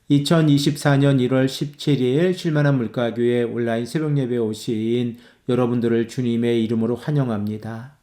2024년 1월 17일 쉴만한 물가교회 온라인 새벽 예배에 오신 여러분들을 주님의 이름으로 환영합니다.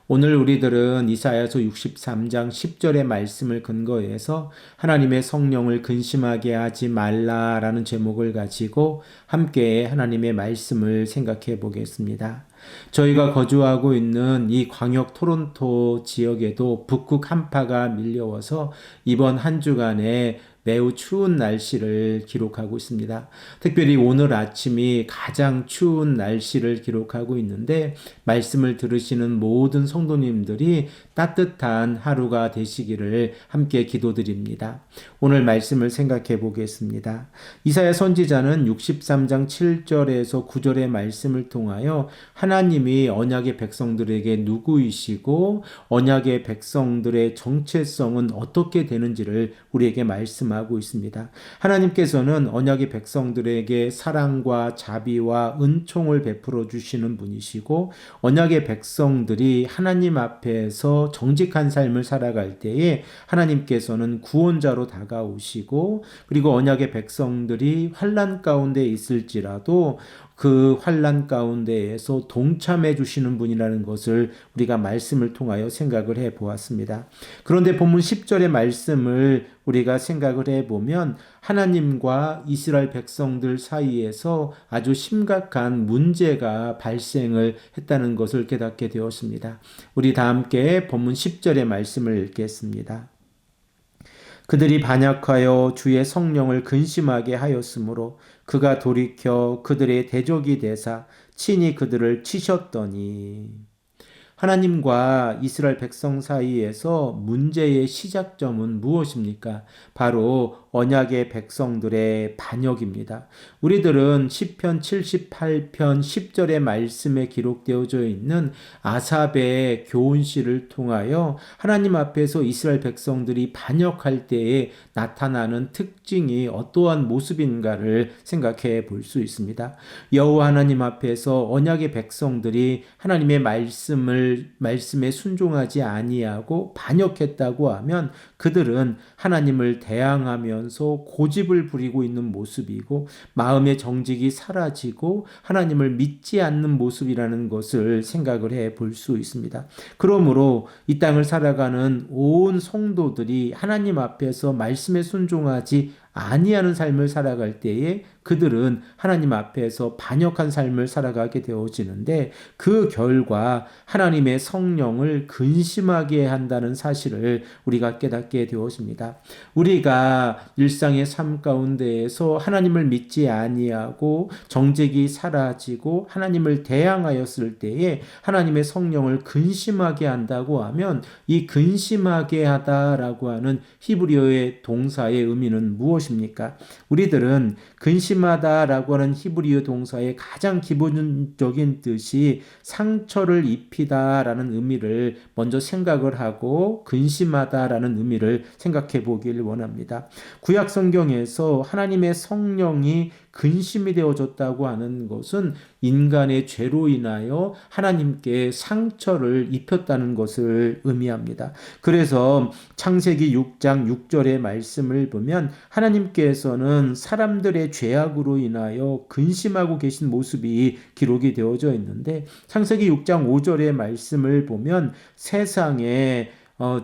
오늘 우리들은 이사야서 63장 10절의 말씀을 근거해서 하나님의 성령을 근심하게 하지 말라라는 제목을 가지고 함께 하나님의 말씀을 생각해 보겠습니다. 저희가 거주하고 있는 이 광역 토론토 지역에도 북극 한파가 밀려와서 이번 한 주간에 매우 추운 날씨를 기록하고 있습니다. 특별히 오늘 아침이 가장 추운 날씨를 기록하고 있는데 말씀을 들으시는 모든 성도님들이 따뜻한 하루가 되시기를 함께 기도드립니다. 오늘 말씀을 생각해 보겠습니다. 이사야 선지자는 63장 7절에서 9절의 말씀을 통하여 하나님이 언약의 백성들에게 누구이시고 언약의 백성들의 정체성은 어떻게 되는지를 우리에게 말씀하고 있습니다. 하나님께서는 언약의 백성들에게 사랑과 자비와 은총을 베풀어 주시는 분이시고 언약의 백성들이 하나님 앞에서 정직한 삶을 살아갈 때에 하나님께서는 구원자로 다가오시고 그리고 언약의 백성들이 환난 가운데 있을지라도 그 환난 가운데에서 동참해 주시는 분이라는 것을 우리가 말씀을 통하여 생각을 해 보았습니다. 그런데 본문 10절의 말씀을 우리가 생각을 해 보면 하나님과 이스라엘 백성들 사이에서 아주 심각한 문제가 발생을 했다는 것을 깨닫게 되었습니다. 우리 다 함께 본문 10절의 말씀을 읽겠습니다. 그들이 반역하여 주의 성령을 근심하게 하였으므로 그가 돌이켜 그들의 대적이 되사 친히 그들을 치셨더니. 하나님과 이스라엘 백성 사이에서 문제의 시작점은 무엇입니까? 바로 언약의 백성들의 반역입니다. 우리들은 시편 78편 10절의 말씀에 기록되어져 있는 아삽의 교훈시를 통하여 하나님 앞에서 이스라엘 백성들이 반역할 때에 나타나는 특징이 어떠한 모습인가를 생각해 볼 수 있습니다. 여호와 하나님 앞에서 언약의 백성들이 하나님의 말씀에 순종하지 아니하고 반역했다고 하면 그들은 하나님을 대항하면서 고집을 부리고 있는 모습이고 마음의 정직이 사라지고 하나님을 믿지 않는 모습이라는 것을 생각을 해 볼 수 있습니다. 그러므로 이 땅을 살아가는 온 성도들이 하나님 앞에서 말씀에 순종하지 아니하는 삶을 살아갈 때에 그들은 하나님 앞에서 반역한 삶을 살아가게 되어지는데 그 결과 하나님의 성령을 근심하게 한다는 사실을 우리가 깨닫게 되어집니다. 우리가 일상의 삶 가운데에서 하나님을 믿지 아니하고 정직이 사라지고 하나님을 대항하였을 때에 하나님의 성령을 근심하게 한다고 하면 이 근심하게 하다라고 하는 히브리어의 동사의 의미는 무엇입니까? 우리들은 근심하다라고 하는 히브리어 동사의 가장 기본적인 뜻이 상처를 입히다라는 의미를 먼저 생각을 하고 근심하다라는 의미를 생각해 보길 원합니다. 구약 성경에서 하나님의 성령이 근심이 되어졌다고 하는 것은 인간의 죄로 인하여 하나님께 상처를 입혔다는 것을 의미합니다. 그래서 창세기 6장 6절의 말씀을 보면 하나님께서는 사람들의 죄악으로 인하여 근심하고 계신 모습이 기록이 되어져 있는데 창세기 6장 5절의 말씀을 보면 세상에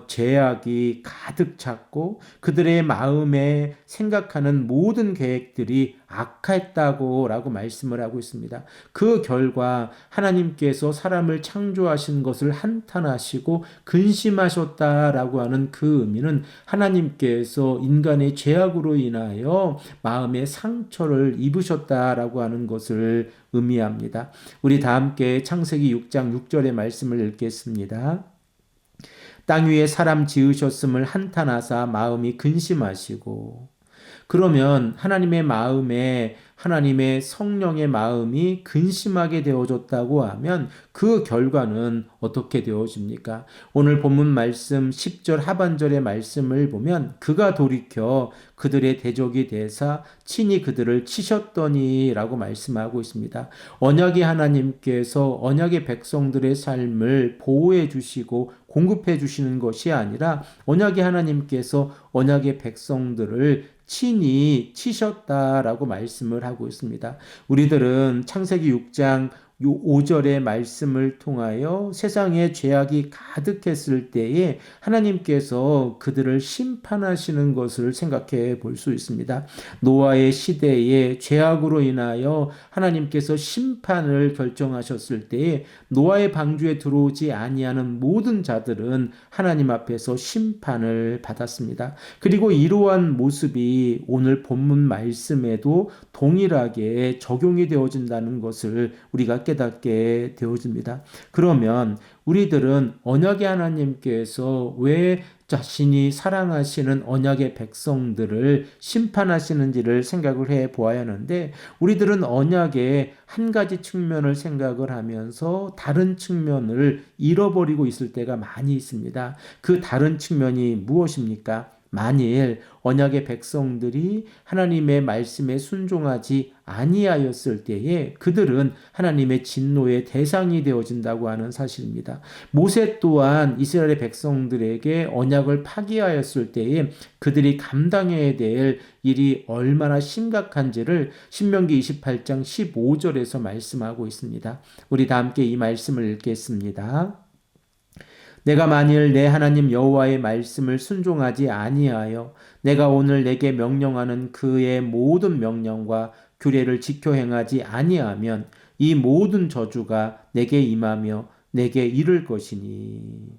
죄악이 가득 찼고 그들의 마음에 생각하는 모든 계획들이 악했다고 라고 말씀을 하고 있습니다. 그 결과 하나님께서 사람을 창조하신 것을 한탄하시고 근심하셨다라고 하는 그 의미는 하나님께서 인간의 죄악으로 인하여 마음의 상처를 입으셨다라고 하는 것을 의미합니다. 우리 다 함께 창세기 6장 6절의 말씀을 읽겠습니다. 땅 위에 사람 지으셨음을 한탄하사 마음이 근심하시고. 그러면 하나님의 마음에 하나님의 성령의 마음이 근심하게 되어졌다고 하면 그 결과는 어떻게 되어집니까? 오늘 본문 말씀 10절 하반절의 말씀을 보면 그가 돌이켜 그들의 대적이 되사 친히 그들을 치셨더니 라고 말씀하고 있습니다. 언약의 하나님께서 언약의 백성들의 삶을 보호해 주시고 공급해 주시는 것이 아니라 언약의 하나님께서 언약의 백성들을 친히 치셨다라고 말씀을 하고 있습니다. 우리들은 창세기 6장 5절의 말씀을 통하여 세상에 죄악이 가득했을 때에 하나님께서 그들을 심판하시는 것을 생각해 볼 수 있습니다. 노아의 시대에 죄악으로 인하여 하나님께서 심판을 결정하셨을 때에 노아의 방주에 들어오지 아니하는 모든 자들은 하나님 앞에서 심판을 받았습니다. 그리고 이러한 모습이 오늘 본문 말씀에도 동일하게 적용이 되어진다는 것을 우리가 깨닫게 되어집니다. 그러면 우리들은 언약의 하나님께서 왜 자신이 사랑하시는 언약의 백성들을 심판하시는지를 생각을 해 보아야 하는데, 우리들은 언약의 한 가지 측면을 생각을 하면서 다른 측면을 잃어버리고 있을 때가 많이 있습니다. 그 다른 측면이 무엇입니까? 만일 언약의 백성들이 하나님의 말씀에 순종하지 아니하였을 때에 그들은 하나님의 진노의 대상이 되어진다고 하는 사실입니다. 모세 또한 이스라엘의 백성들에게 언약을 파기하였을 때에 그들이 감당해야 될 일이 얼마나 심각한지를 신명기 28장 15절에서 말씀하고 있습니다. 우리 다 함께 이 말씀을 읽겠습니다. 내가 만일 내 하나님 여호와의 말씀을 순종하지 아니하여 내가 오늘 내게 명령하는 그의 모든 명령과 규례를 지켜 행하지 아니하면 이 모든 저주가 내게 임하며 내게 이를 것이니.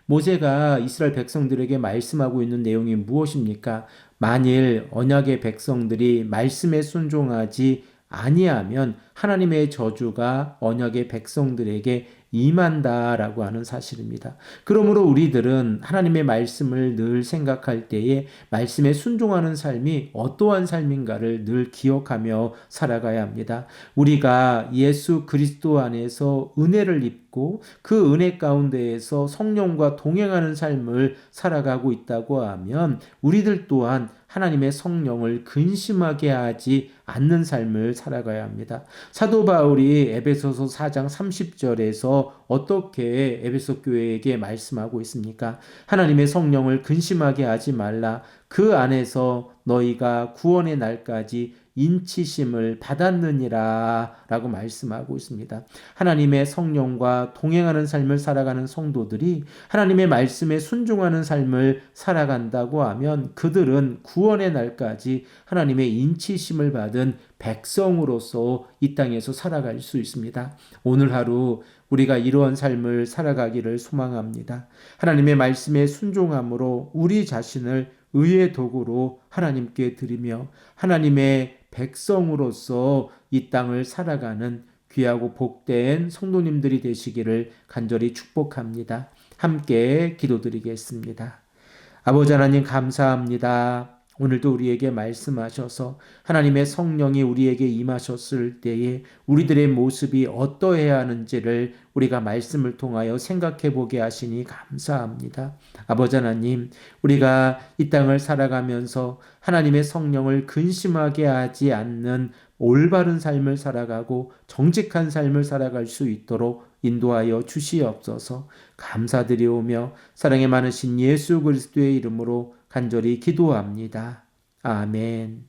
모세가 이스라엘 백성들에게 말씀하고 있는 내용이 무엇입니까? 만일 언약의 백성들이 말씀에 순종하지 아니하면 하나님의 저주가 언약의 백성들에게 임한다라고 하는 사실입니다. 그러므로 우리들은 하나님의 말씀을 늘 생각할 때에 말씀에 순종하는 삶이 어떠한 삶인가를 늘 기억하며 살아가야 합니다. 우리가 예수 그리스도 안에서 은혜를 입고 그 은혜 가운데에서 성령과 동행하는 삶을 살아가고 있다고 하면 우리들 또한 하나님의 성령을 근심하게 하지 않는 삶을 살아가야 합니다. 사도 바울이 에베소서 4장 30절에서 어떻게 에베소 교회에게 말씀하고 있습니까? 하나님의 성령을 근심하게 하지 말라. 그 안에서 너희가 구원의 날까지 인치심을 받았느니라 라고 말씀하고 있습니다. 하나님의 성령과 동행하는 삶을 살아가는 성도들이 하나님의 말씀에 순종하는 삶을 살아간다고 하면 그들은 구원의 날까지 하나님의 인치심을 받은 백성으로서 이 땅에서 살아갈 수 있습니다. 오늘 하루 우리가 이러한 삶을 살아가기를 소망합니다. 하나님의 말씀에 순종함으로 우리 자신을 의의 도구로 하나님께 드리며 하나님의 백성으로서 이 땅을 살아가는 귀하고 복된 성도님들이 되시기를 간절히 축복합니다. 함께 기도드리겠습니다. 아버지 하나님 감사합니다. 오늘도 우리에게 말씀하셔서 하나님의 성령이 우리에게 임하셨을 때에 우리들의 모습이 어떠해야 하는지를 우리가 말씀을 통하여 생각해 보게 하시니 감사합니다. 아버지 하나님, 우리가 이 땅을 살아가면서 하나님의 성령을 근심하게 하지 않는 올바른 삶을 살아가고 정직한 삶을 살아갈 수 있도록 인도하여 주시옵소서. 감사드리오며 사랑에 많으신 예수 그리스도의 이름으로 간절히 기도합니다. 아멘.